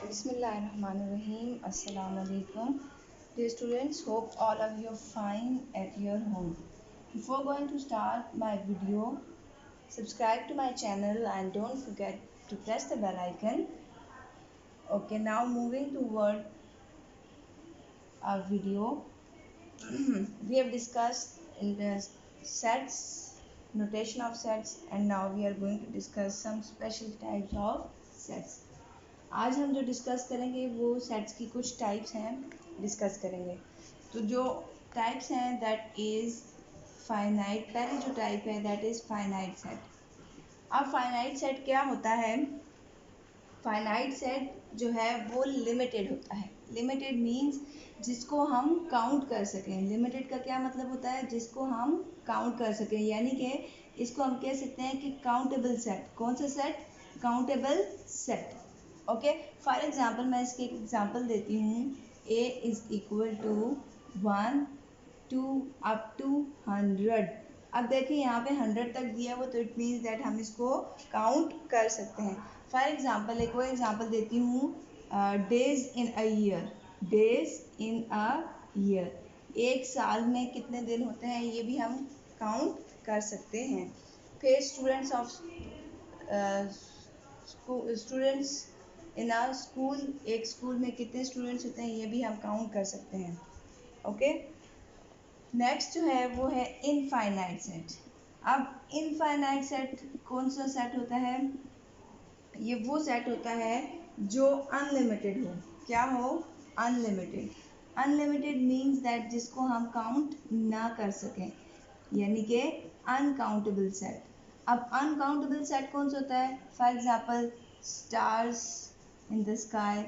Bismillahirrahmanirrahim. Assalamu alaikum. Dear students, hope all of you are fine at your home. Before going to start my video, subscribe to my channel and don't forget to press the bell icon. Okay, now moving toward our video. We have discussed in the sets, notation of sets, and now we are going to discuss some special types of sets. आज हम जो discuss करेंगे वो sets की कुछ types हैं discuss करेंगे। तो जो टाइप्स हैं दैट इज़ फाइनाइट। पहली जो टाइप है दैट इज़ फाइनाइट सेट। अब फाइनाइट सेट क्या होता है? फाइनाइट सेट जो है वो लिमिटेड होता है। लिमिटेड मीन्स जिसको हम काउंट कर सकें। लिमिटेड का क्या मतलब होता है? जिसको हम काउंट कर सकें, यानी कि इसको हम कह सकते हैं कि काउंटेबल सेट। कौन सा set? Countable set. Okay, for example मैं इसकी एक एग्जाम्पल देती हूँ। a is equal to 1 2 up to 100। अब देखिए यहाँ पे 100 तक दिया वो, तो इट मीन्स दैट हम इसको काउंट कर सकते हैं। फॉर एग्जाम्पल एक और एग्जाम्पल देती हूँ, days in a year. Days in a year, एक साल में कितने दिन होते हैं ये भी हम काउंट कर सकते हैं। फिर स्टूडेंट्स इन आवर स्कूल, एक स्कूल में कितने स्टूडेंट्स होते हैं ये भी हम काउंट कर सकते हैं। ओके, नेक्स्ट जो है वो है इनफाइनाइट सेट। अब इनफाइनाइट सेट कौन सा सेट होता है? ये वो सेट होता है जो अनलिमिटेड हो। क्या हो? अनलिमिटेड। अनलिमिटेड मीन्स दैट जिसको हम काउंट ना कर सकें, यानी कि अनकाउंटेबल सेट। अब अनकाउंटेबल सेट कौन सा होता है? For example stars in the sky.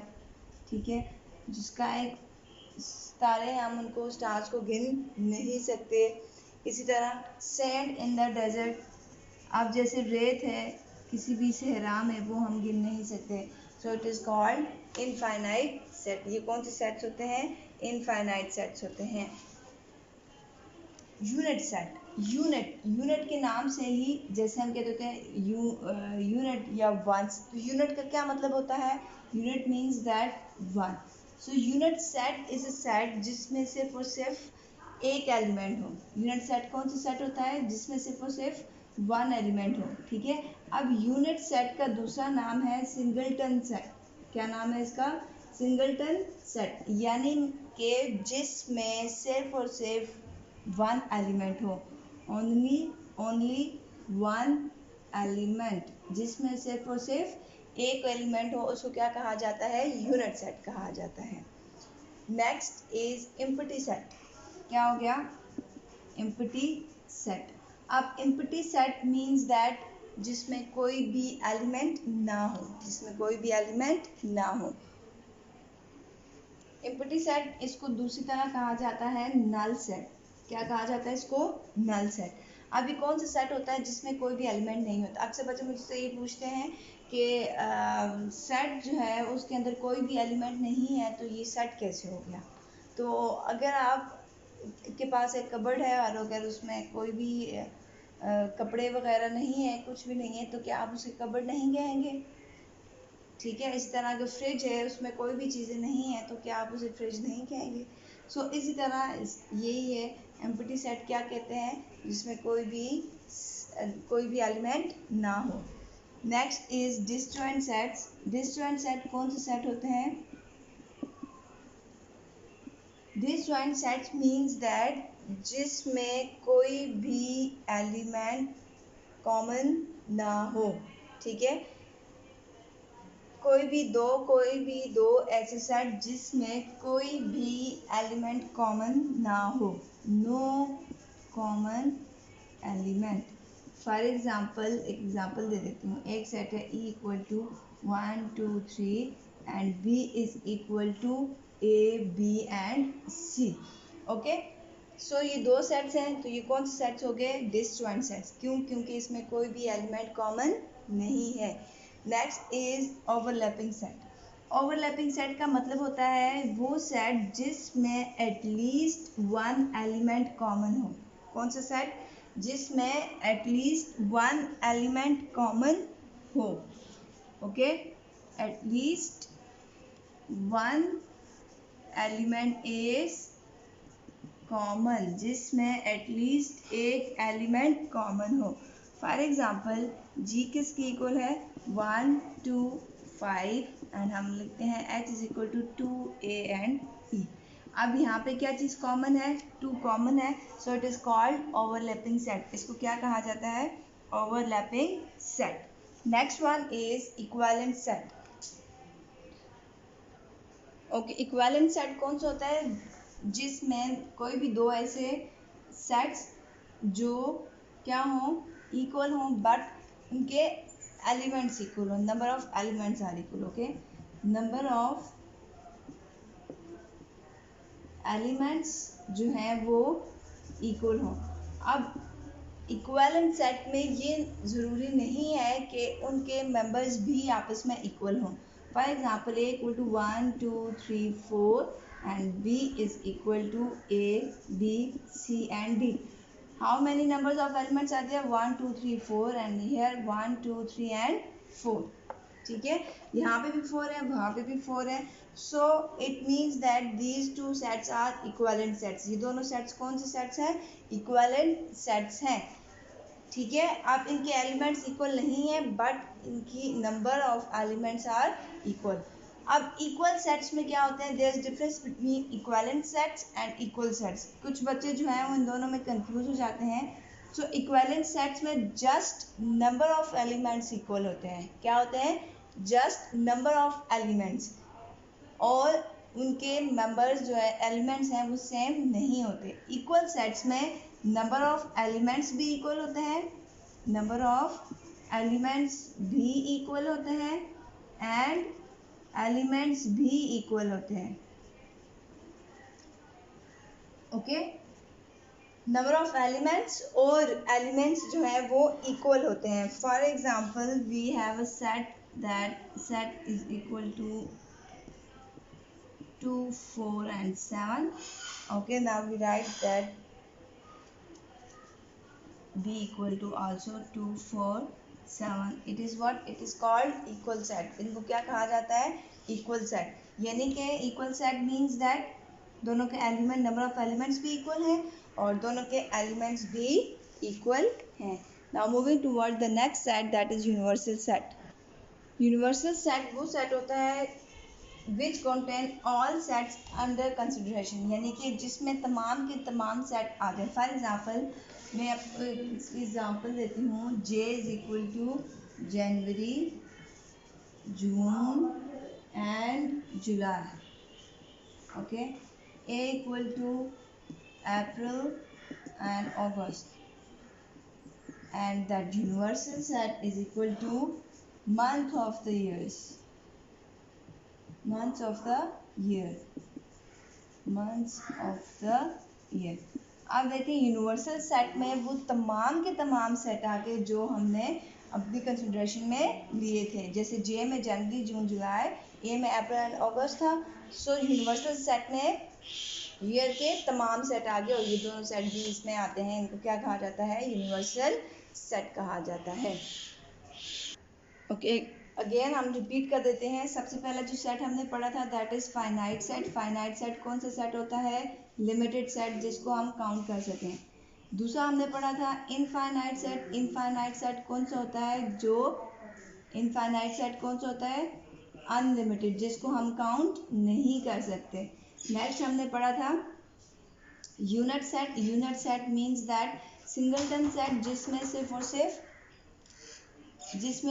ठीक है, जो स्काई तारे हैं हम उनको स्टार्स को गिन नहीं सकते। इसी तरह सैंड इन द डेजर्ट, अब जैसे रेत है किसी भी सहरा में, वो हम गिन नहीं सकते। So it is called infinite set. ये कौन से सेट्स होते हैं? इनफाइनाइट सेट्स होते हैं। Unit set. यूनिट के नाम से ही जैसे हम कहते हैं यूनिट या वंस, तो यूनिट का क्या मतलब होता है? Unit means that one. So unit set is a set जिसमें सिर्फ और सिर्फ एक एलिमेंट हो। यूनिट सेट कौन सा सेट होता है? जिसमें सिर्फ और सिर्फ वन एलिमेंट हो। ठीक है, अब यूनिट सेट का दूसरा नाम है सिंगलटन सेट। क्या नाम है इसका? सिंगलटन सेट, यानी कि जिसमें सिर्फ और सिर्फ वन एलिमेंट हो। ओनली वन एलिमेंट, जिसमें सिर्फ और सिर्फ एक एलिमेंट हो, उसको क्या कहा जाता है? यूनिट सेट कहा जाता है। Next is empty set. क्या हो गया? Empty set. अब एम्प्टी सेट मीन्स दैट जिसमें कोई भी एलिमेंट ना हो। जिसमें कोई भी एलिमेंट ना हो। एम्प्टी सेट, इसको दूसरी तरह कहा जाता है नल सेट। क्या कहा जाता है इसको? Null set. अब ये कौन सा सेट होता है जिसमें कोई भी एलिमेंट नहीं होता? अक्सर बच्चे मुझसे ये पूछते हैं कि सेट जो है उसके अंदर कोई भी एलिमेंट नहीं है तो ये सेट कैसे हो गया? तो अगर आप के पास एक कबर्ड है और अगर उसमें कोई भी कपड़े वगैरह नहीं है, कुछ भी नहीं है, तो क्या आप उसे कबर्ड नहीं कहेंगे? ठीक है, इस तरह अगर फ्रिज है उसमें कोई भी चीज़ें नहीं है तो क्या आप उसे फ्रिज नहीं कहेंगे? सो इसी तरह यही है, एम्प्टी सेट क्या कहते हैं? जिसमें कोई भी एलिमेंट ना हो। Next is disjoint sets. Disjoint set कौन से सेट होते हैं? डिसजॉइंट सेट्स मीन्स दैट जिसमें कोई भी एलिमेंट कॉमन ना हो। ठीक है, कोई भी दो ऐसे सेट जिसमें कोई भी एलिमेंट कॉमन ना हो। No common element. For example example दे देती हूँ। एक सेट है E equal to 1 2 3 and B is equal to A B and C। Okay, so ये दो सेट्स हैं, तो ये कौन से सेट्स हो गए? Disjoint sets. क्यों? क्योंकि इसमें कोई भी एलिमेंट कॉमन नहीं है। Next is overlapping set. Overlapping set का मतलब होता है वो सेट जिसमें एटलीस्ट वन एलिमेंट कॉमन हो। कौन सा सेट? जिसमें एटलीस्ट वन एलिमेंट कॉमन हो। Okay, at least one element is common, जिसमें एटलीस्ट एक एलिमेंट कॉमन हो। फॉर एग्जाम्पल जी किसकी इक्वल है 1 2 5 एंड हम लिखते हैं h is equal to 2a and e। अब यहाँ पे क्या चीज़ कॉमन है 2 कॉमन है, so it is called overlapping set. इसको क्या कहा जाता है overlapping set. Next one is equivalent set. Okay, equivalent set कौन सा होता है जिसमें कोई भी दो ऐसे सेट्स जो क्या हो इक्वल हो बट उनके एलिमेंट्स इक्वल हो, number of elements are equal. Okay, number of elements जो हैं वो इक्वल हो। अब इक्विवेलेंट सेट में ये ज़रूरी नहीं है कि उनके मेंबर्स भी आपस में इक्वल हों। For example A equal to 1 2 3 4 and B is equal to A B C and D. How many numbers of elements are there 1 2 3 4 and here 1 2 3 and 4। ठीक है, यहाँ पे भी 4 है, वहाँ पे भी 4 है। So it means that these two sets are equivalent sets. ये दोनों सेट्स कौन से सेट्स हैं इक्विवेलेंट सेट्स हैं। ठीक है, अब इनके एलिमेंट्स इक्वल नहीं है बट इनकी number of elements are equal. अब इक्वल सेट्स में क्या होते हैं there is difference between equivalent sets and equal sets. कुछ बच्चे जो हैं वो इन दोनों में कंफ्यूज हो जाते हैं। सो इक्विवेलेंट सेट्स में just number of elements equal होते हैं। क्या होते हैं जस्ट नंबर ऑफ एलिमेंट्स, और उनके मेंबर्स जो है एलिमेंट्स हैं वो सेम नहीं होते। इक्वल सेट्स में नंबर ऑफ एलिमेंट्स भी इक्वल होते हैं, नंबर ऑफ एलिमेंट्स भी इक्वल होते हैं एंड एलिमेंट्स भी इक्वल होते हैं। ओके, नंबर ऑफ एलिमेंट्स और एलिमेंट्स जो है वो इक्वल होते हैं। For example we have a set that set is equal to 2 4 and 7. Okay, now we write that b equal to also 2 4 7. It is what it is called equal set. इनको क्या कहा जाता है equal set, यानी कि equal set means that दोनों के element number of elements भी इक्वल हैं और दोनों के एलिमेंट्स भी इक्वल हैं। Now moving toward the next set that is universal set. Universal set वो सेट होता है विच contain all sets under consideration, यानी कि जिसमें तमाम के तमाम सेट आ जाए। फॉर एग्जाम्पल मैं आपको इसकी एग्जाम्पल देती हूँ J is equal to January June and July. Okay, A equal to April and August and that universal set is equal to month of the years, months of the year, months of the year। अब देखिए universal set में वो तमाम के तमाम set आ गए जो हमने अपनी कंसिडरेशन में लिए थे। जैसे जे में जनवरी जून जुलाई, ए में अप्रैल एंड अगस्त था। सो यूनिवर्सल सेट में ईयर के तमाम सेट आ गए और ये दोनों सेट भी इसमें आते हैं। इनको क्या कहा जाता है यूनिवर्सल सेट कहा जाता है। ओके, अगेन हम रिपीट कर देते हैं। सबसे पहला जो सेट हमने पढ़ा था that is finite set. Finite set कौन सा सेट होता है लिमिटेड सेट जिसको हम काउंट कर सकें। दूसरा हमने पढ़ा था इनफाइनाइट सेट। इनफाइनाइट सेट कौन सा होता है जो इनफाइनाइट सेट कौन सा होता है अनलिमिटेड जिसको हम काउंट नहीं कर सकते। नेक्स्ट हमने पढ़ा था unit set. Unit set means that singleton set जिसमें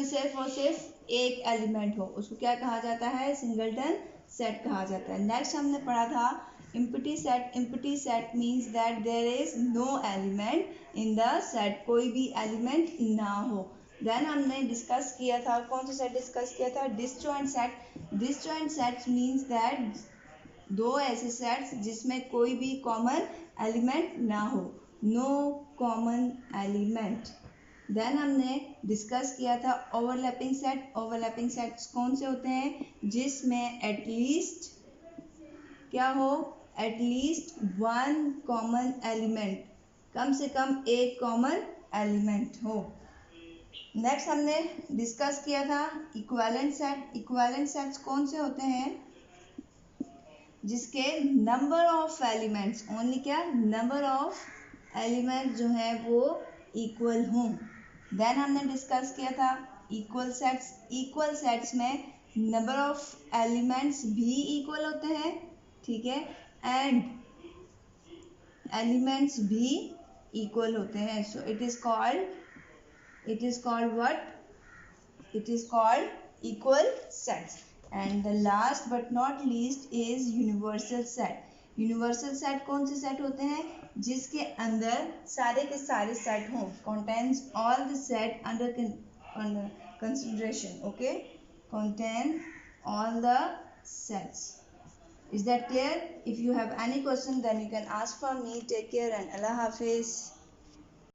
सिर्फ और सिर्फ एक एलिमेंट हो, उसको क्या कहा जाता है सिंगलटन सेट कहा जाता है। नेक्स्ट हमने पढ़ा था empty set. Empty set means that there is no element in the set, कोई भी एलिमेंट ना हो। देन हमने डिस्कस किया था कौन सा सेट डिस्कस किया था disjoint set. Disjoint set means that दो ऐसे सेट्स जिसमें कोई भी कॉमन एलिमेंट ना हो, नो कॉमन एलिमेंट। देन हमने डिस्कस किया था ओवरलैपिंग सेट। ओवरलैपिंग सेट्स कौन से होते हैं जिसमें एटलीस्ट क्या हो एटलीस्ट वन कॉमन एलिमेंट, कम से कम एक कॉमन एलिमेंट हो। नेक्स्ट हमने डिस्कस किया था इक्विवेलेंट सेट। इक्विवेलेंट सेट्स कौन से होते हैं जिसके नंबर ऑफ एलिमेंट्स ओनली क्या नंबर ऑफ एलिमेंट जो है वो इक्वल हों। देन हमने डिस्कस किया था इक्वल सेट्स में नंबर ऑफ एलिमेंट्स भी इक्वल होते हैं, ठीक है, एंड एलिमेंट्स भी इक्वल होते हैं। So it is called what, it is called equal sets. And the last but not least is universal set। universal set कौन से सेट होते हैं, जिसके अंदर सारे के सारे सेट हों, contains all the set under consideration, okay, contain all the sets। is that clear? If you have any question then you can ask for me. Take care and Allah Hafiz.